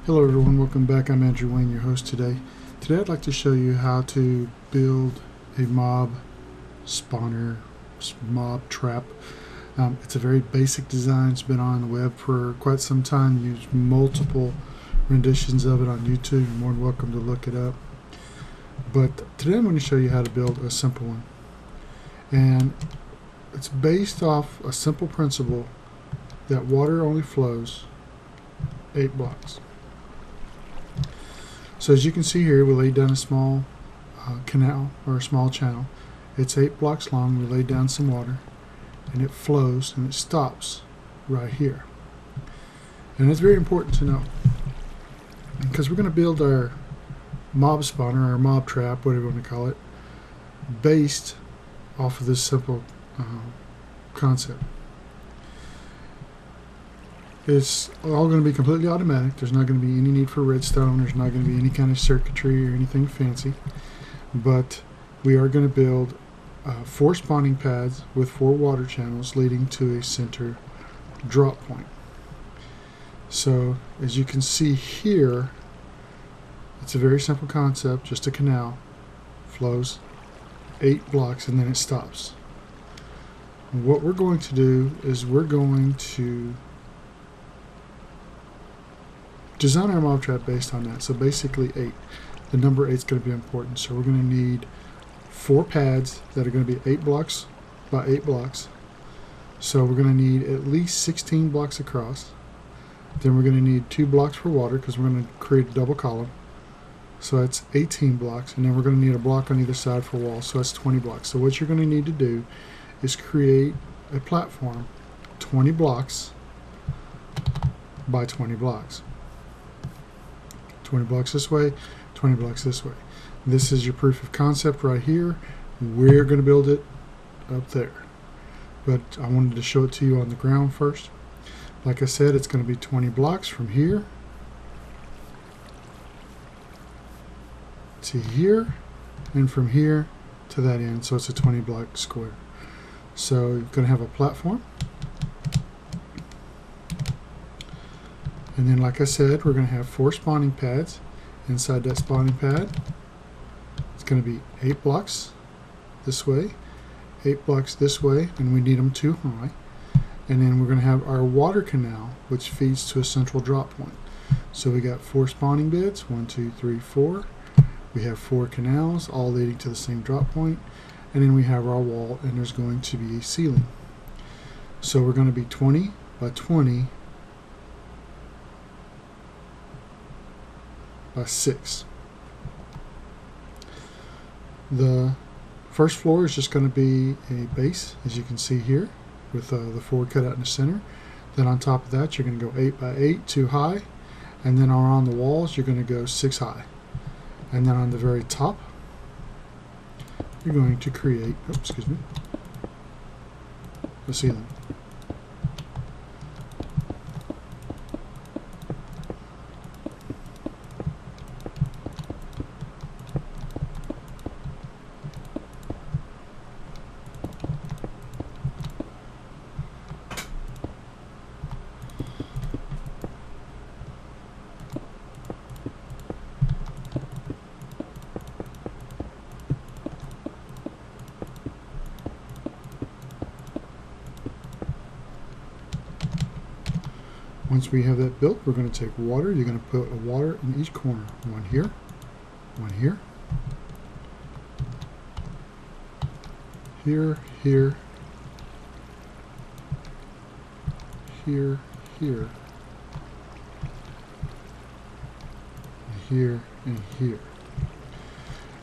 Hello everyone, welcome back. I'm Andrew Wayne, your host today. Today I'd like to show you how to build a mob spawner, mob trap. It's a very basic design. It's been on the web for quite some time. Used multiple renditions of it on YouTube. You're more than welcome to look it up. But today I'm going to show you how to build a simple one. And it's based off a simple principle that water only flows 8 blocks. So as you can see here, we laid down a small canal or a small channel. It's 8 blocks long. We laid down some water and it flows and it stops right here. And it's very important to know because we're going to build our mob spawner, our mob trap, whatever you want to call it, based off of this simple concept. It's all going to be completely automatic. There's not going to be any need for redstone. There's not going to be any kind of circuitry or anything fancy. But we are going to build 4 spawning pads with 4 water channels leading to a center drop point. So as you can see here, it's a very simple concept, just a canal, flows 8 blocks and then it stops. What we're going to do is we're going to design our mob trap based on that. So basically 8. The number 8 is going to be important. So we're going to need 4 pads that are going to be 8 blocks by 8 blocks. So we're going to need at least 16 blocks across. Then we're going to need 2 blocks for water because we're going to create a double column. So that's 18 blocks. And then we're going to need a block on either side for walls. So that's 20 blocks. So what you're going to need to do is create a platform 20 blocks by 20 blocks. 20 blocks this way, 20 blocks this way. This is your proof of concept right here. We're going to build it up there. But I wanted to show it to you on the ground first. Like I said, it's going to be 20 blocks from here to here and from here to that end. So it's a 20 block square. So you're going to have a platform. And then, like I said, we're going to have 4 spawning pads. Inside that spawning pad, it's going to be 8 blocks this way, 8 blocks this way, and we need them 2 high. And then we're going to have our water canal, which feeds to a central drop point. So we got 4 spawning beds, 1, 2, 3, 4. We have 4 canals, all leading to the same drop point. And then we have our wall, and there's going to be a ceiling. So we're going to be 20 by 20 by 6. The first floor is just going to be a base, as you can see here, with the 4 cut out in the center. Then on top of that, you're going to go 8 by 8, 2 high, and then around the walls, you're going to go 6 high. And then on the very top, you're going to create, a ceiling. Once we have that built, we're going to take water. You're going to put a water in each corner. One here, here, here, here, here, and here.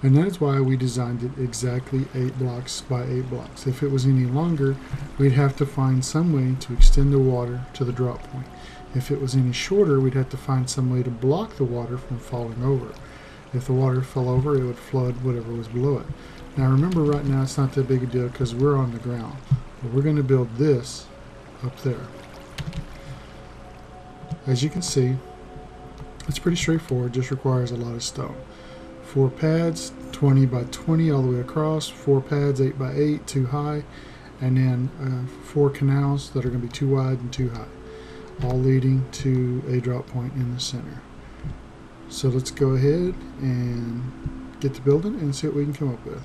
And that is why we designed it exactly 8 blocks by 8 blocks. If it was any longer, we'd have to find some way to extend the water to the drop point. If it was any shorter, we'd have to find some way to block the water from falling over. If the water fell over, it would flood whatever was below it. Now remember, right now it's not that big a deal because we're on the ground. But we're going to build this up there. As you can see, it's pretty straightforward, just requires a lot of stone. 4 pads, 20 by 20 all the way across, 4 pads, 8 by 8, 2 high, and then 4 canals that are going to be 2 wide and 2 high, all leading to a drop point in the center. So let's go ahead and get to building and see what we can come up with.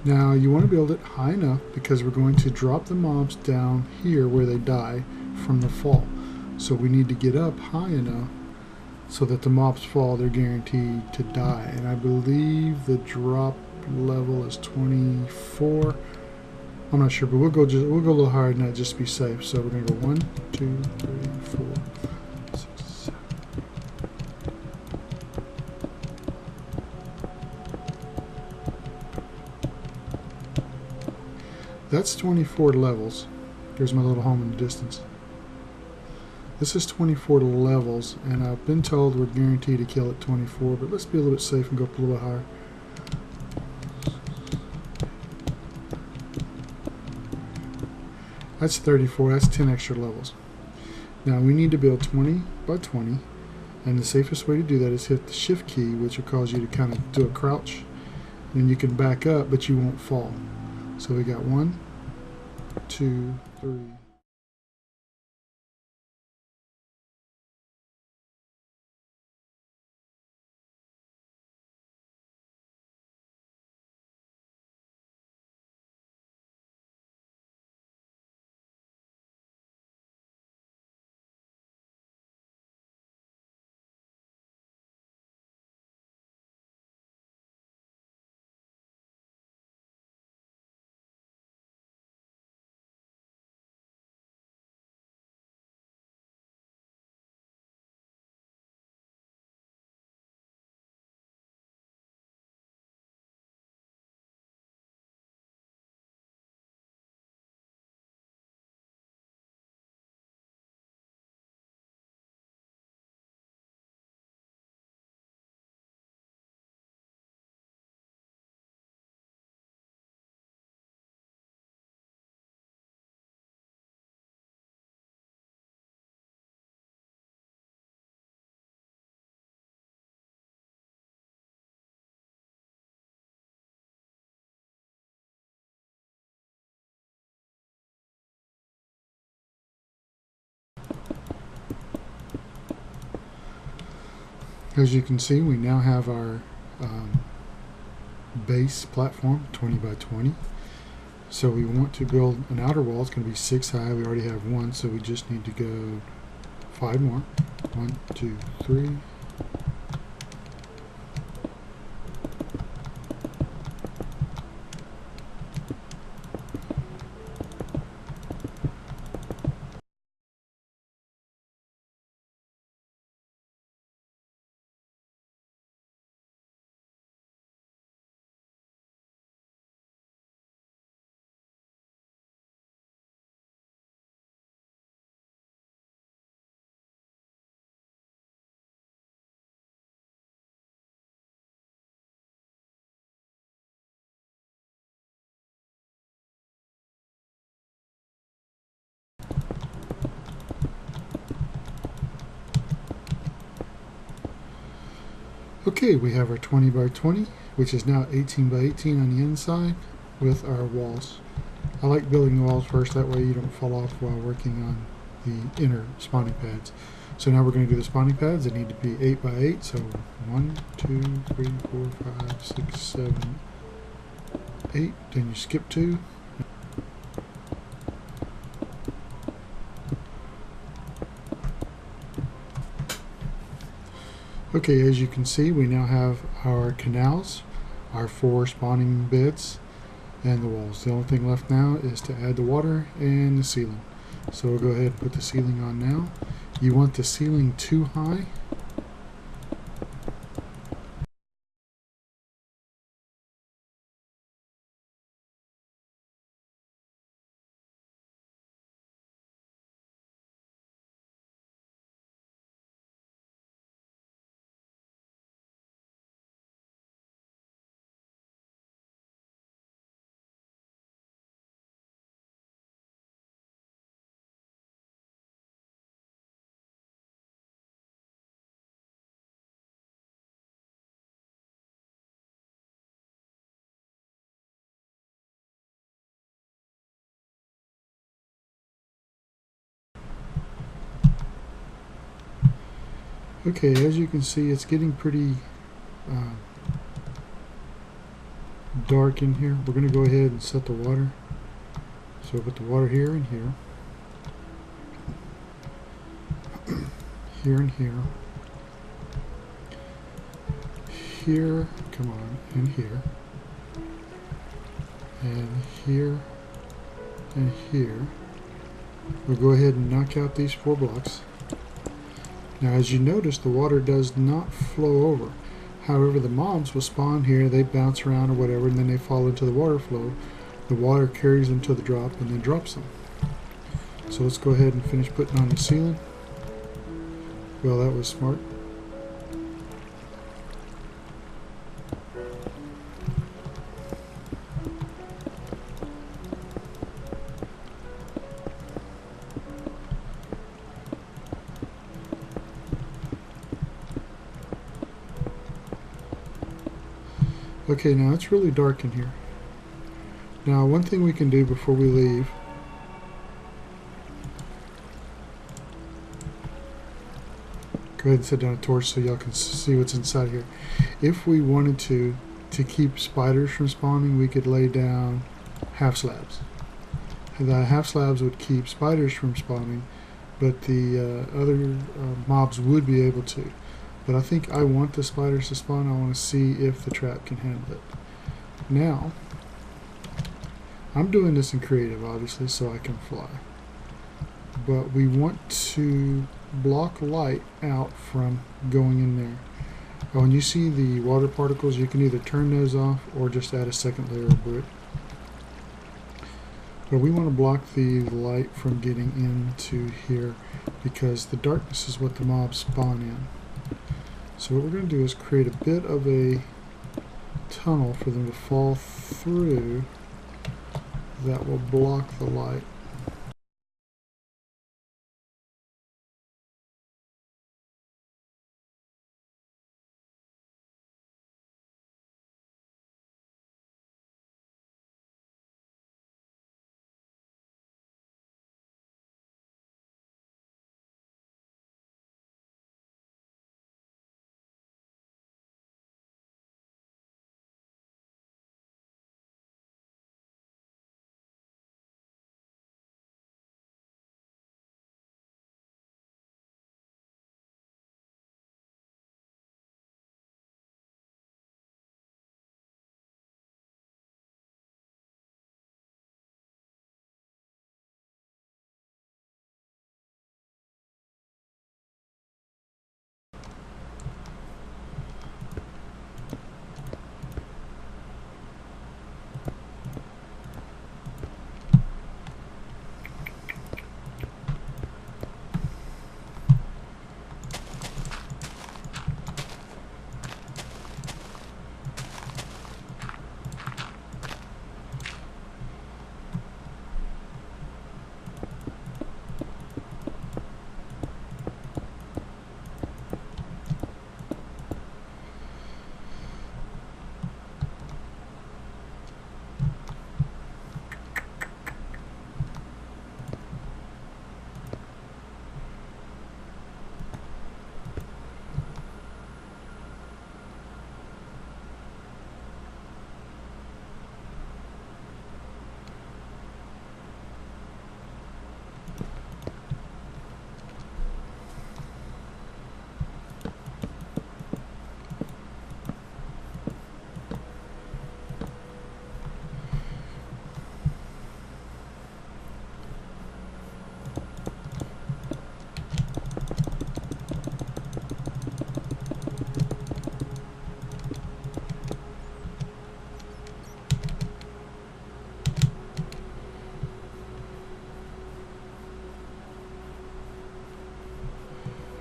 Now you want to build it high enough because we're going to drop the mobs down here where they die from the fall. So we need to get up high enough so that the mobs fall, they're guaranteed to die. And I believe the drop level is 24. I'm not sure, but we'll go a little higher than that just to be safe. So we're gonna go 1, 2, 3, 4, 6, 7. That's 24 levels. Here's my little home in the distance. This is 24 levels, and I've been told we're guaranteed to kill at 24, but let's be a little bit safe and go up a little bit higher. That's 34, that's 10 extra levels. Now we need to build 20 by 20, and the safest way to do that is hit the shift key, which will cause you to kind of do a crouch. Then you can back up, but you won't fall. So we got 1, 2, 3. As you can see, we now have our base platform, 20 by 20. So we want to build an outer wall. It's going to be 6 high. We already have 1, so we just need to go 5 more. 1, 2, 3. Okay, we have our 20 by 20, which is now 18 by 18 on the inside with our walls. I like building the walls first, that way you don't fall off while working on the inner spawning pads. So now we're going to do the spawning pads. They need to be 8 by 8, so 1, 2, 3, 4, 5, 6, 7, 8. Then you skip 2. Okay, as you can see, we now have our canals, our 4 spawning beds, and the walls. The only thing left now is to add the water and the ceiling. So we'll go ahead and put the ceiling on now. You want the ceiling too high. Okay, as you can see, it's getting pretty dark in here. We're going to go ahead and set the water. So we'll put the water here and here. Here and here. Here, come on, and here. And here and here. We'll go ahead and knock out these 4 blocks. Now as you notice, the water does not flow over. However, the mobs will spawn here, they bounce around or whatever, and then they fall into the water flow. The water carries them to the drop and then drops them. So let's go ahead and finish putting on the ceiling. Well, that was smart. Okay, now it's really dark in here. Now, one thing we can do before we leave, go ahead and set down a torch so y'all can see what's inside here. If we wanted to keep spiders from spawning, we could lay down half slabs. And the half slabs would keep spiders from spawning, but the other mobs would be able to. But I think I want the spiders to spawn. I want to see if the trap can handle it. Now, I'm doing this in creative, obviously, so I can fly. But we want to block light out from going in there. When you see the water particles, you can either turn those off or just add a second layer of brick. But we want to block the light from getting into here because the darkness is what the mobs spawn in. So what we're going to do is create a bit of a tunnel for them to fall through that will block the light.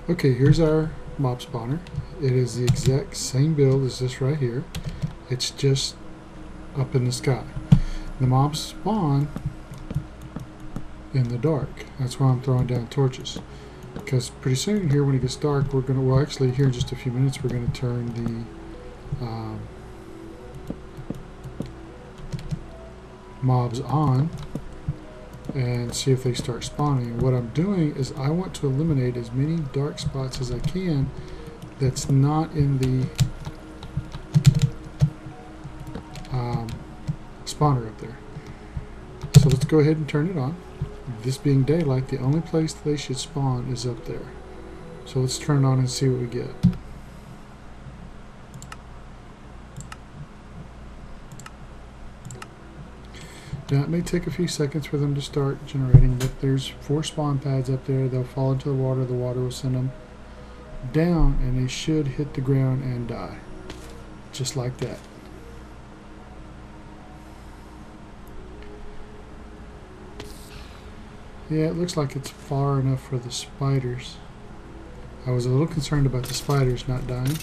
Okay, here's our mob spawner. It is the exact same build as this right here. It's just up in the sky. The mobs spawn in the dark. That's why I'm throwing down torches. Because pretty soon here when it gets dark, we're going to, well actually here in just a few minutes, we're going to turn the mobs on. and see if they start spawning. What I'm doing is I want to eliminate as many dark spots as I can that's not in the spawner up there. So let's go ahead and turn it on. This being daylight, the only place they should spawn is up there. So let's turn it on and see what we get. Now it may take a few seconds for them to start generating, but there's 4 spawn pads up there. They'll fall into the water will send them down and they should hit the ground and die. Just like that. Yeah, it looks like it's far enough for the spiders. I was a little concerned about the spiders not dying.